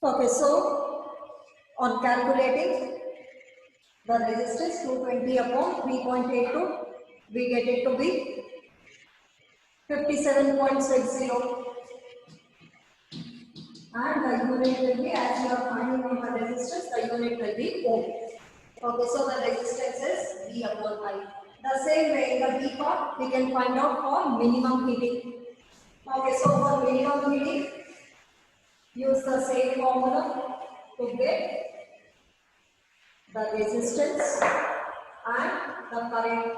Okay, so on calculating the resistance 220 upon 3.82, we get it to be 57.60, and the unit will be, as you are finding out the resistance, the unit will be ohm. Okay, so the resistance is V upon I. The same way in the B part, we can find out for minimum heating. Okay, so for minimum heating, use the same formula to get the resistance and the current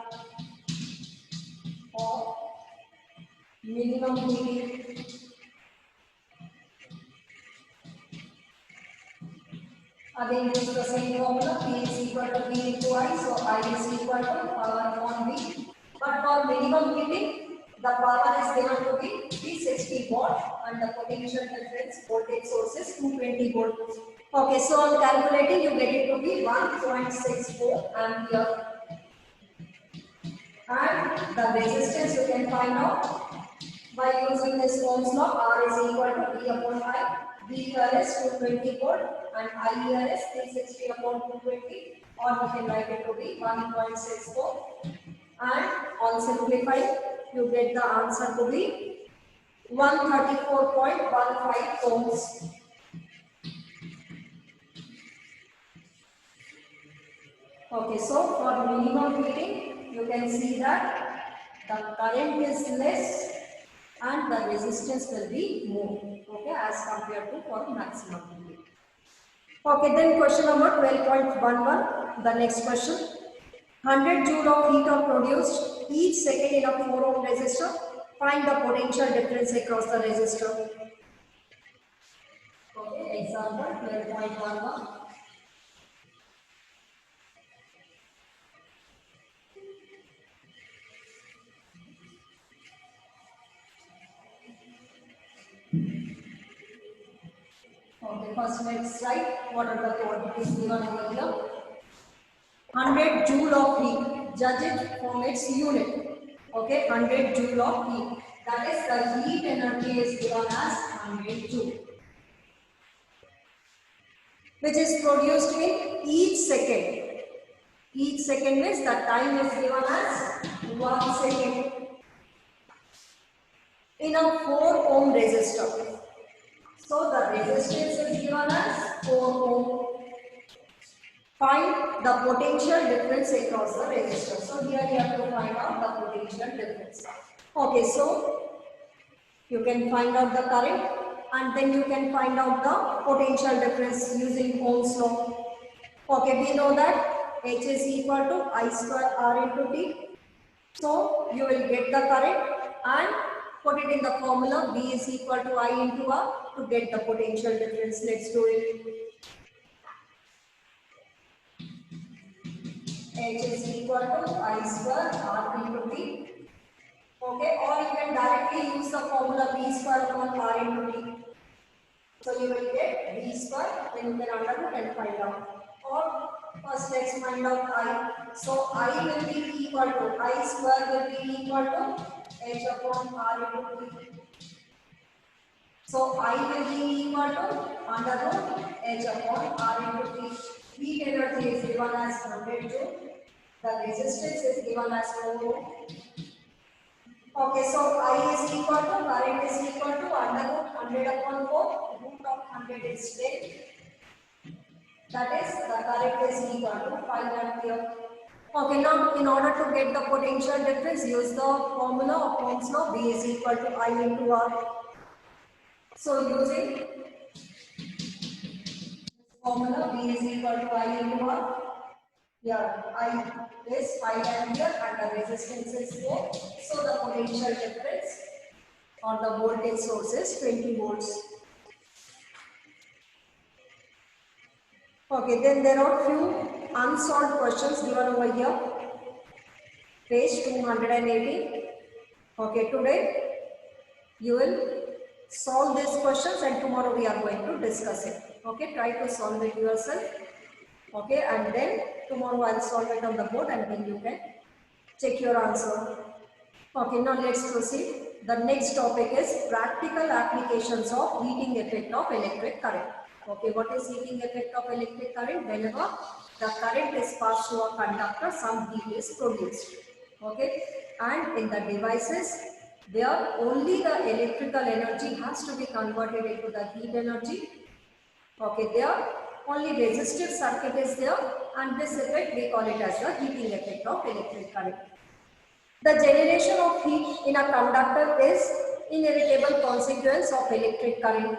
of minimum heating. Again use the same formula, P is equal to V into I, so I is equal to power upon V. But for minimum heating, the power is given to be 360 watt and the potential difference voltage source is 220 volt. Okay, so on calculating you get it to be 1.64 ampere. And the resistance you can find out by using this Ohm's law. R is equal to V upon I. V here is 220 volt and I here is 360 upon 220, or you can write it to be 1.64, and on simplifying you get the answer to be 134.15 ohms. Okay, so for minimum heating, you can see that the current is less and the resistance will be more, okay, as compared to for maximum heating. Okay, then question number 12.11, the next question. 100 joule of heat are produced each second in a 4 ohm resistor. Find the potential difference across the resistor. Okay, example 12.11. Okay, first let's write what are the quantities given over here. 100 joule of heat, judge it from its unit. Okay, 100 joule of heat. That is, the heat energy is given as 100 joule, which is produced in each second. Each second means the time is given as 1 second in a 4 ohm resistor. So the resistance is given as 4 ohm. Find the potential difference across the resistor. So here you have to find out the potential difference. Okay, so you can find out the current and then you can find out the potential difference using Ohm's law. Okay, we know that H is equal to I square R into T. So you will get the current and put it in the formula V is equal to I into R to get the potential difference. Let's do it. H is equal to I square R into T. Okay, or you can directly use the formula V square upon R into T. So you will get V square, then you can underroot and find out. Or first let's find out I. So I will be equal to, I square will be equal to H upon R into T. So I will be equal to underroot H upon R into T. Heat energy is given as 100 joule. The resistance is given as 4 ohm. Okay, so I is equal to, current is equal to underroot 100 upon 4, root of 100 is 10. That is, the current is equal to 5 ampere. Okay, now in order to get the potential difference, use the formula of Ohm's law, V is equal to I into R. So using formula, V is equal to I into R. Here, I is 5 ampere and the resistance is 4. So the potential difference or the voltage source is 20 volts. Okay, then there are few unsolved questions given over here. Page 280. Okay, today you will solve these questions and tomorrow we are going to discuss it. Okay, try to solve it yourself. Okay, and then tomorrow I'll solve it on the board and then you can check your answer. Okay, now let's proceed. The next topic is practical applications of heating effect of electric current. Okay, what is heating effect of electric current? Whenever the current is passed through a conductor, some heat is produced. Okay, and in the devices, where only the electrical energy has to be converted into the heat energy. Okay, there only resistive circuit is there, and this effect we call it as the heating effect of electric current. The generation of heat in a conductor is inevitable consequence of electric current.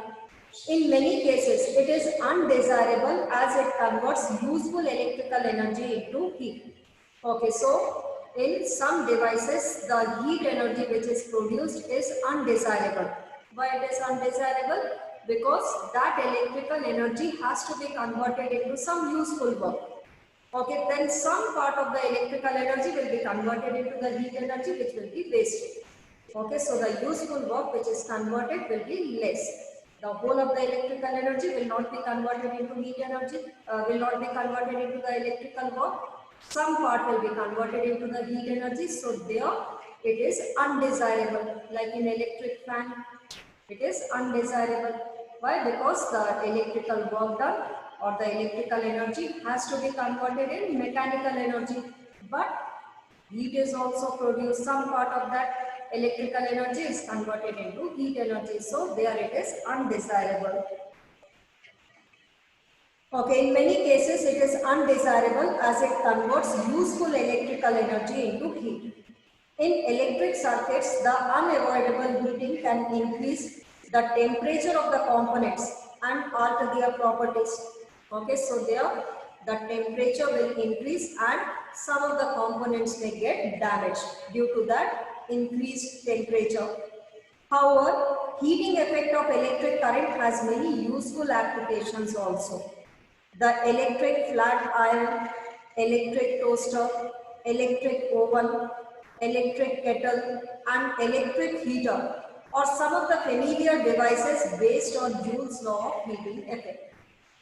In many cases, it is undesirable as it converts useful electrical energy into heat. Okay, so in some devices, the heat energy which is produced is undesirable. Why it is undesirable? Because that electrical energy has to be converted into some useful work. Okay, then some part of the electrical energy will be converted into the heat energy which will be wasted. Okay, so the useful work which is converted will be less. The whole of the electrical energy will not be converted into heat energy, will not be converted into the electrical work. Some part will be converted into the heat energy, so there it is undesirable. Like in electric fan, it is undesirable. Why? Because the electrical work done or the electrical energy has to be converted in mechanical energy. But heat is also produced. Some part of that electrical energy is converted into heat energy. So there it is undesirable. Okay, in many cases it is undesirable as it converts useful electrical energy into heat. In electric circuits, the unavoidable heating can increase the temperature of the components and alter their properties. Okay, so there the temperature will increase and some of the components may get damaged due to that increased temperature. However, heating effect of electric current has many useful applications also. The electric flat iron, electric toaster, electric oven, electric kettle and electric heater are some of the familiar devices based on Joule's law of heating effect.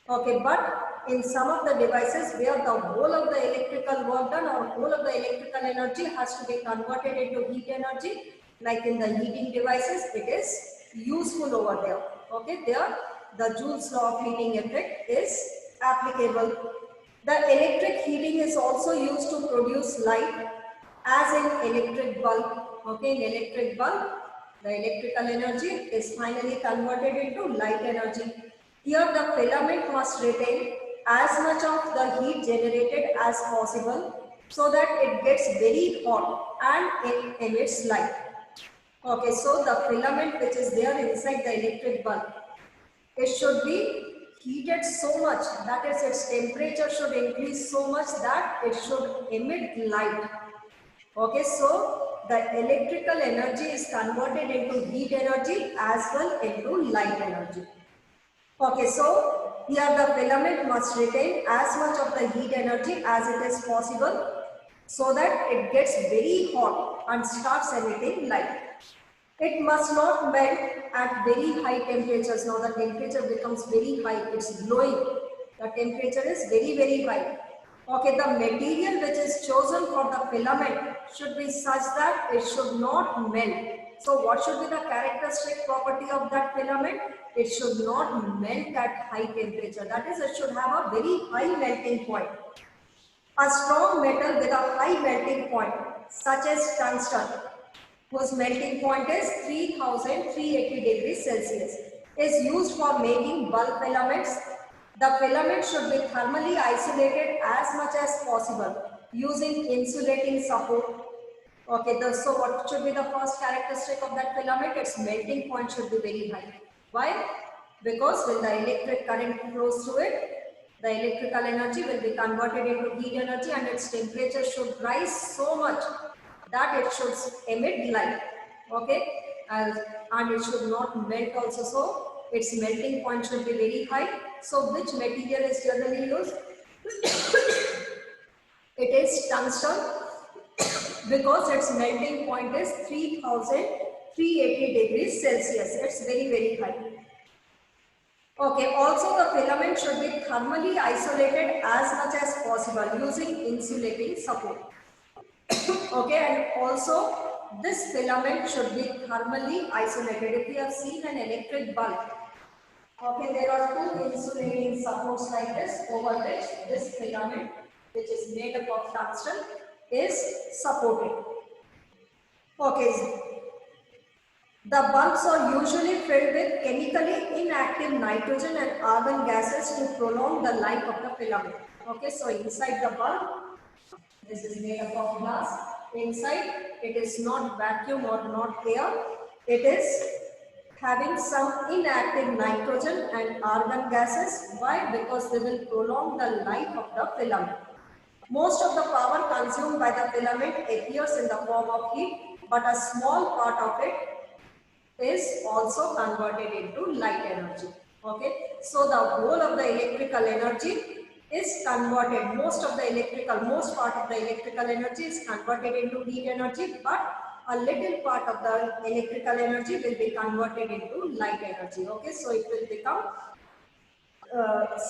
Okay, but in some of the devices where the whole of the electrical work done or whole of the electrical energy has to be converted into heat energy, like in the heating devices, it is useful over there. Okay, there the Joule's law of heating effect is applicable. The electric heating is also used to produce light as in electric bulb. Okay, in electric bulb, the electrical energy is finally converted into light energy. Here the filament must retain as much of the heat generated as possible so that it gets very hot and it emits light. Okay, so the filament which is there inside the electric bulb, it should be heated so much, that is its temperature should increase so much that it should emit light. Okay, so the electrical energy is converted into heat energy as well into light energy. Okay, so here the filament must retain as much of the heat energy as it is possible so that it gets very hot and starts emitting light. It must not melt at very high temperatures. Now the temperature becomes very high, it's glowing. The temperature is very, very high. Okay, the material which is chosen for the filament should be such that it should not melt. So what should be the characteristic property of that filament? It should not melt at high temperature. That is, it should have a very high melting point. A strong metal with a high melting point, such as tungsten, whose melting point is 3380 degrees Celsius, is used for making bulb filaments. The filament should be thermally isolated as much as possible using insulating support. Okay, so what should be the first characteristic of that filament? Its melting point should be very high. Why? Because when the electric current flows through it, the electrical energy will be converted into heat energy and its temperature should rise so much that it should emit light. Okay, and it should not melt also, so its melting point should be very high. So which material is generally used? It is tungsten because its melting point is 3380 degrees Celsius. It's very, very high. Okay, also the filament should be thermally isolated as much as possible using insulating support. Okay, and also this filament should be thermally isolated. If you have seen an electric bulb, Okay, there are two insulating supports like this over which this filament, which is made up of tungsten, is supported. Okay, the bulbs are usually filled with chemically inactive nitrogen and argon gases to prolong the life of the filament. Okay, so inside the bulb, this is made up of glass. Inside, it is not vacuum or not air. It is having some inactive nitrogen and argon gases. Why? Because they will prolong the life of the filament. Most of the power consumed by the filament appears in the form of heat, but a small part of it is also converted into light energy. Okay, so the whole of the electrical energy is converted, most part of the electrical energy is converted into heat energy, but a little part of the electrical energy will be converted into light energy. Okay, so it will become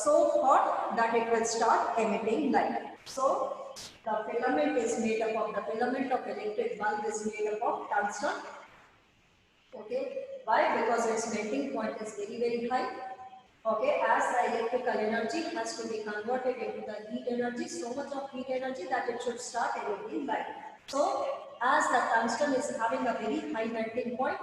so hot that it will start emitting light. So the filament is made up of, the filament of electric bulb is made up of tungsten. Okay, why? Because its melting point is very high. Okay, as the electrical energy has to be converted into the heat energy, so much of heat energy that it should start emitting light. So as the tungsten is having a very high melting point,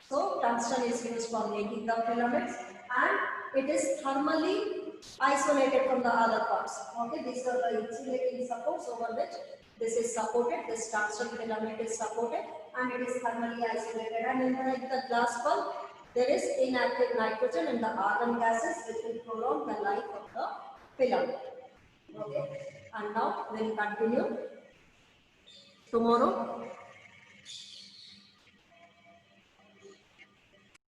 so tungsten is used for making the filaments, and it is thermally isolated from the other parts. Okay, these are the insulating supports over which this is supported, this tungsten filament is supported, and it is thermally isolated. And inside the glass bulb, there is inactive nitrogen and the argon gases which will prolong the life of the filament. Okay, and now we will continue tomorrow.